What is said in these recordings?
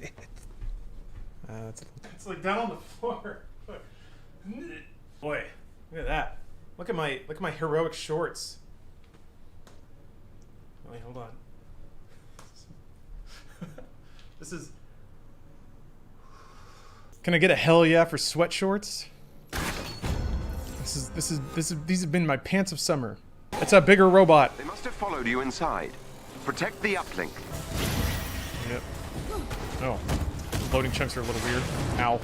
It's like down on the floor. Boy, look at that. Look at my heroic shorts. Wait, hold on. This is. Can I get a hell yeah for sweat shorts? These have been my pants of summer. It's a bigger robot. They must have followed you inside. Protect the uplink. Yep. Oh. Loading chunks are a little weird. Ow.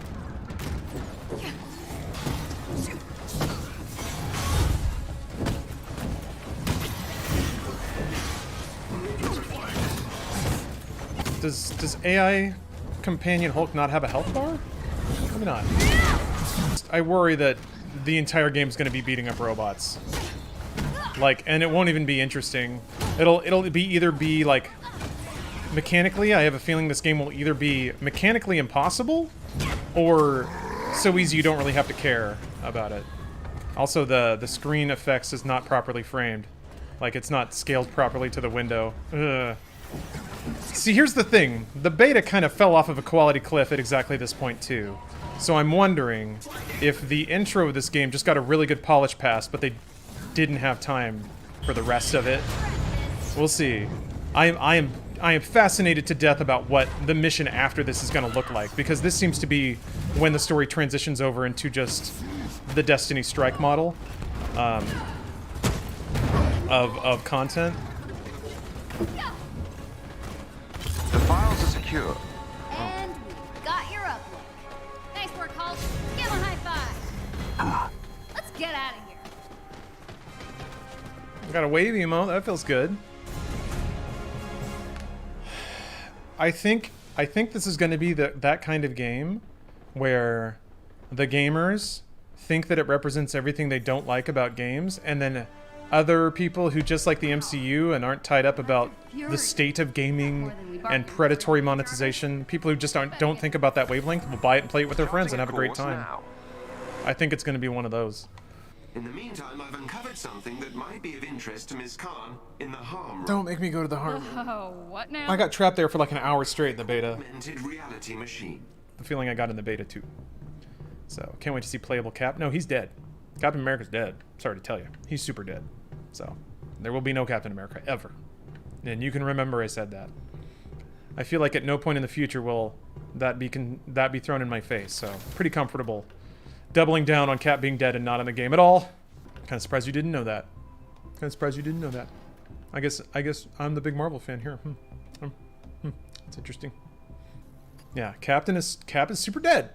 Does AI Companion Hulk not have a health bar? Maybe not. I worry that the entire game's gonna be beating up robots. Like, and it won't even be interesting. It'll be either be like mechanically, I have a feeling this game will either be mechanically impossible or so easy you don't really have to care about it. Also, the screen effects is not properly framed. Like, it's not scaled properly to the window. Ugh. See, here's the thing. The beta kind of fell off of a quality cliff at exactly this point, too. So I'm wondering if the intro of this game just got a really good polish pass, but they didn't have time for the rest of it. We'll see. I am fascinated to death about what the mission after this is going to look like, because this seems to be when the story transitions over into just the Destiny Strike model of content. The files are secure. And we got your uplink. Nice work, Hulk. Give him a high five. Let's get out of here. Got a wave emote. That feels good. I think this is going to be that kind of game where the gamers think that it represents everything they don't like about games, and then other people who just like the MCU and aren't tied up about the state of gaming and predatory monetization, people who just don't think about that wavelength will buy it and play it with their friends and have a great time. I think it's going to be one of those. In the meantime, I've uncovered something that might be of interest to Ms. Khan in the harm room. Don't make me go to the harm room. Oh, what now? I got trapped there for like an hour straight in the beta. Augmented reality machine. The feeling I got in the beta too. So, can't wait to see playable Cap. No, he's dead. Captain America's dead. Sorry to tell you. He's super dead. So, there will be no Captain America, ever. And you can remember I said that. I feel like at no point in the future will that be thrown in my face, so pretty comfortable doubling down on Cap being dead and not in the game at all. Kind of surprised you didn't know that. Kind of surprised you didn't know that. I guess I'm the big Marvel fan here. It's interesting. Yeah, Cap is super dead.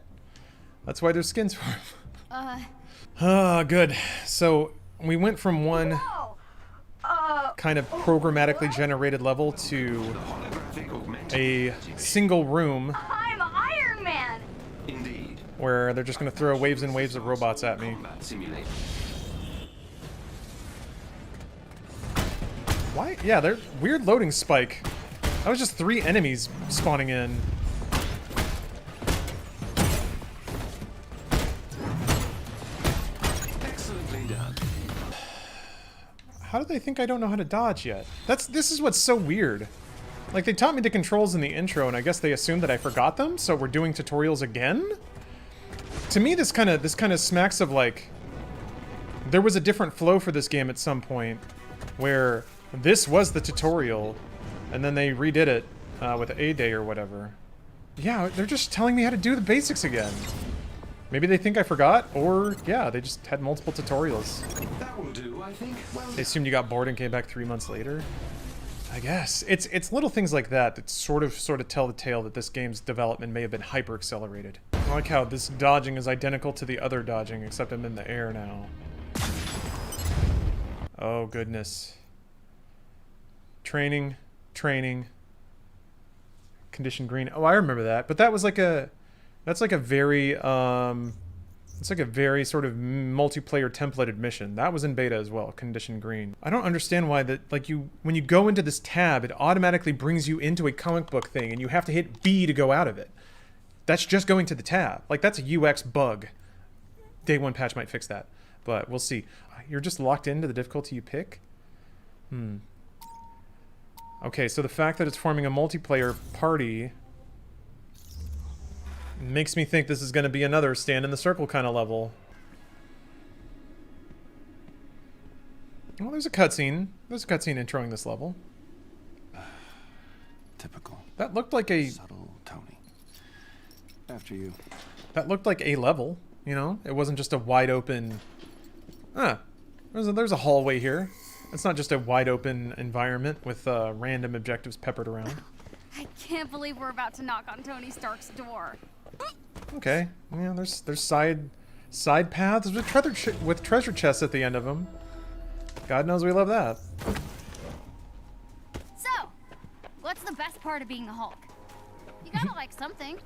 That's why there's skins for him. Good. So we went from one kind of programmatically generated level to a single room. I'm Iron Man. Indeed. Where they're just going to throw waves and waves of robots at me. Why? Yeah, they're weird loading spike. That was just 3 enemies spawning in. Excellently done. How do they think I don't know how to dodge yet? This is what's so weird. Like, they taught me the controls in the intro, and I guess they assumed that I forgot them, so we're doing tutorials again? To me, this kind of smacks of, like, there was a different flow for this game at some point, where this was the tutorial, and then they redid it with A-Day or whatever. Yeah, they're just telling me how to do the basics again. Maybe they think I forgot, or, yeah, they just had multiple tutorials. That will do, I think. Well, They assumed you got bored and came back 3 months later. I guess. It's little things like that that sort of tell the tale that this game's development may have been hyper-accelerated. I like how this dodging is identical to the other dodging, except I'm in the air now. Oh, goodness. Training. Condition green. Oh, I remember that. But that was like a... That's like a very, it's like a very sort of multiplayer templated mission. That was in beta as well, Condition Green. I don't understand why that, like, when you go into this tab, it automatically brings you into a comic book thing, and you have to hit B to go out of it. That's just going to the tab. Like, that's a UX bug. Day 1 patch might fix that, but we'll see. You're just locked into the difficulty you pick? Okay, so the fact that it's forming a multiplayer party Makes me think this is going to be another stand in the circle kind of level. Well, there's a cutscene. There's a cutscene introing this level. Typical. That looked like a... Subtle Tony. After you. That looked like a level, you know? It wasn't just a wide open... There's a hallway here. It's not just a wide open environment with random objectives peppered around. I can't believe we're about to knock on Tony Stark's door. Okay. Yeah, there's side paths with treasure chests at the end of them. God knows we love that. So, what's the best part of being the Hulk? You gotta like something.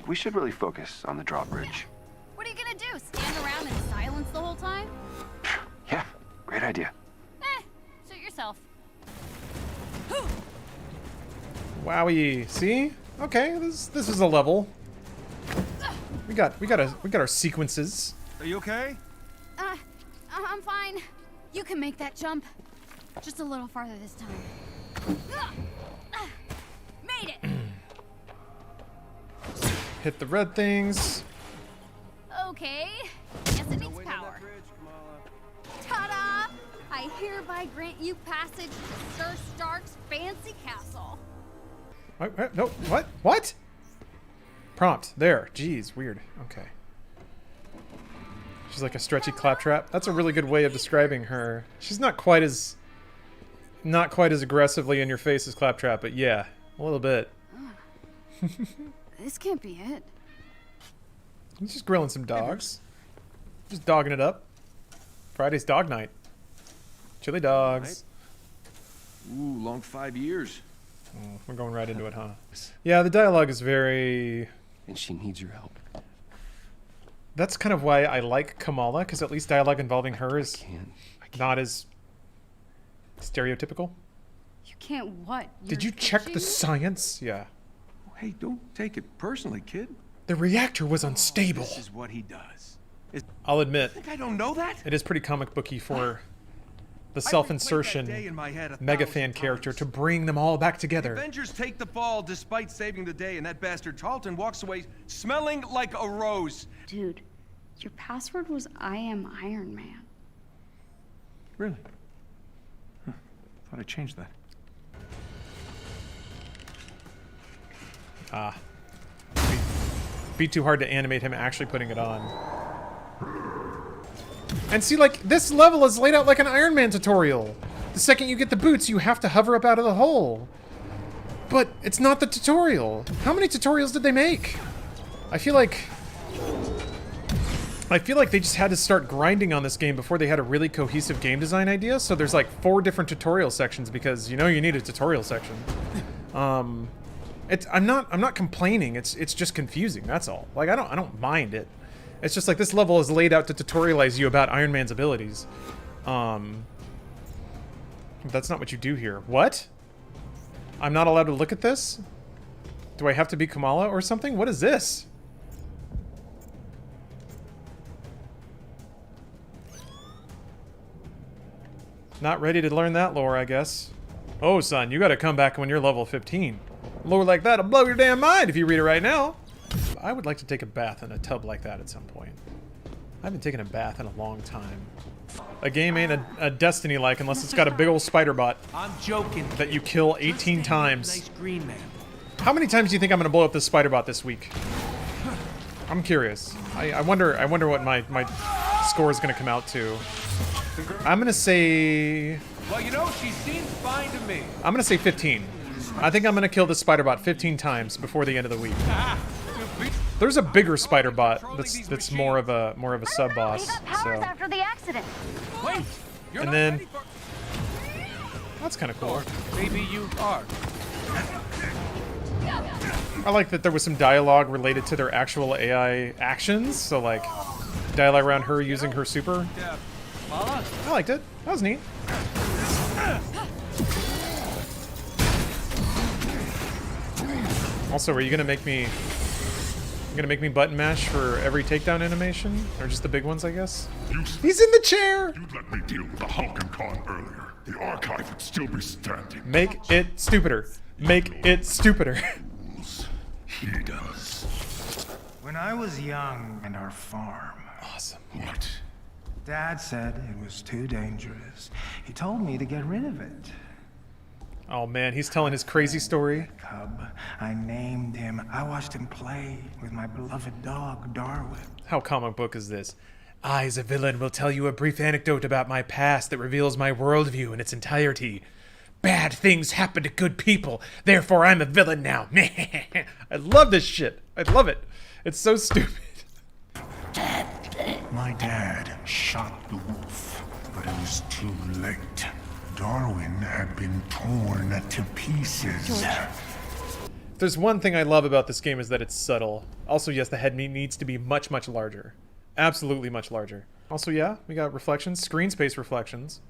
We should really focus on the drawbridge. What are you gonna do? Stand around in silence the whole time? Yeah, great idea. Suit yourself. Wowie. See? Okay, this is a level. We got our sequences. Are you okay? I'm fine. You can make that jump. Just a little farther this time. Made it! Hit the red things. Okay. Guess it needs power. Ta-da! I hereby grant you passage to Sir Stark's fancy castle. What? No, what? What? Prompt. There. Jeez, weird. Okay. She's like a stretchy claptrap. That's a really good way of describing her. She's not quite as aggressively in your face as Claptrap, but yeah, a little bit. This can't be it. He's just grilling some dogs. Just dogging it up. Friday's dog night. Chili dogs. Ooh, long 5 years. Oh, we're going right into it, huh? Yeah, the dialogue is very... And she needs your help. That's kind of why I like Kamala, because at least dialogue involving her is not as stereotypical. You can't what? Did you check the science? Yeah. Hey, don't take it personally, kid. The reactor was unstable. This is what he does. I'll admit, Think I don't know that? it is pretty comic booky for the I replayed that self-insertion day in my head a mega 1,000 fan character times. to bring them all back together. Avengers take the fall despite saving the day, and that bastard Tarleton walks away smelling like a rose. Dude, your password was I am Iron Man. Really? Huh. Thought I changed that. Be too hard to animate him actually putting it on. And see, like, this level is laid out like an Iron Man tutorial. The second you get the boots, you have to hover up out of the hole. But it's not the tutorial. How many tutorials did they make? I feel like they just had to start grinding on this game before they had a really cohesive game design idea. So there's like 4 different tutorial sections because you know you need a tutorial section. I'm not complaining. It's just confusing. That's all. Like I don't mind it. It's just like this level is laid out to tutorialize you about Iron Man's abilities. That's not what you do here. What? I'm not allowed to look at this? Do I have to be Kamala or something? What is this? Not ready to learn that lore, I guess. Oh, son, you gotta come back when you're level 15. Lore like that'll blow your damn mind if you read it right now. I would like to take a bath in a tub like that at some point. I haven't taken a bath in a long time. A game ain't a Destiny-like unless it's got a big old spider bot I'm joking. that you kill 18 times. Nice green man. How many times do you think I'm gonna blow up this spider bot this week? I'm curious. I wonder what my score is gonna come out to. I'm gonna say... Well, you know, she seems fine to me. I'm gonna say 15. I think I'm gonna kill this spider bot 15 times before the end of the week. There's a bigger spider bot that's more of a sub boss. So After the accident. Wait, you're and not then ready for... that's kind of cool. Maybe you are. I like that there was some dialogue related to their actual AI actions. So like dialogue around her using her super. Yeah. Mala? I liked it. That was neat. Also, are you gonna make me button mash for every takedown animation? Or just the big ones, I guess? He's in the chair! You'd let me deal with the Hulk and Khan earlier. The archive would still be standing. Make it stupider. Make it stupider. He does. When I was young and our farm, Awesome. What? Dad said it was too dangerous. He told me to get rid of it. Oh man, he's telling his crazy story. Cub, I named him. I watched him play with my beloved dog, Darwin. How comic book is this? I, as a villain, will tell you a brief anecdote about my past that reveals my worldview in its entirety. Bad things happen to good people, therefore I'm a villain now. I love this shit. I love it. It's so stupid. My dad shot the wolf, but it was too late. Darwin had been torn to pieces. If there's one thing I love about this game is that it's subtle. Also, yes, the head needs to be much, much larger. Absolutely much larger. Also, yeah, we got reflections, screen space reflections.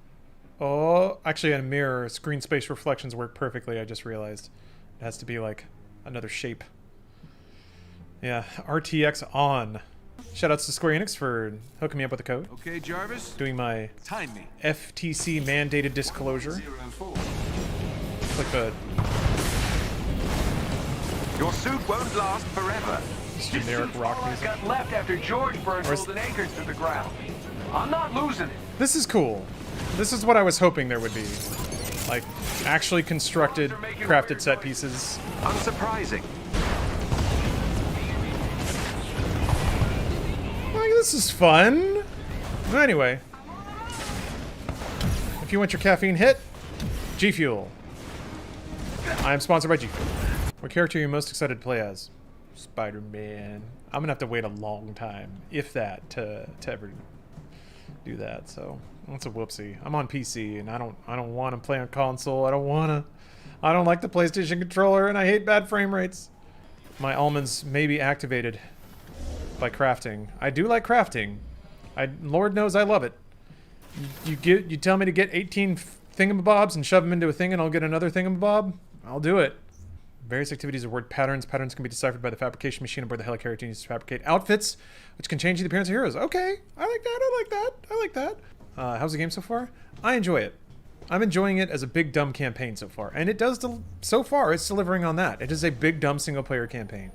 Oh, actually in a mirror, screen space reflections work perfectly, I just realized. It has to be like another shape. Yeah, RTX on. Shoutouts to Square Enix for hooking me up with the code. Okay, Jarvis? Doing my Time me. FTC mandated disclosure. 04. It's like the Your suit won't last forever. generic rock music. Got left after George burned Golden Acres to the ground. I'm not losing it. This is cool. This is what I was hoping there would be. Like, actually constructed, crafted set pieces. Unsurprising. Like, this is fun. Anyway. If you want your caffeine hit, G Fuel. I am sponsored by G Fuel. What character are you most excited to play as? Spider-Man. I'm gonna have to wait a long time, if that, to ever do that, so that's a whoopsie. I'm on PC and I don't want to play on console. I don't like the PlayStation controller and I hate bad frame rates. My almonds may be activated by crafting. I do like crafting. Lord knows I love it. You tell me to get 18 thingamabobs and shove them into a thing and I'll get another thingamabob? I'll do it. Various activities are word patterns. Patterns can be deciphered by the fabrication machine aboard the helicarrier used to fabricate outfits, which can change the appearance of heroes. Okay, I like that, I like that, I like that. How's the game so far? I enjoy it. I'm enjoying it as a big dumb campaign so far. And it does, so far, it's delivering on that. It is a big dumb single player campaign.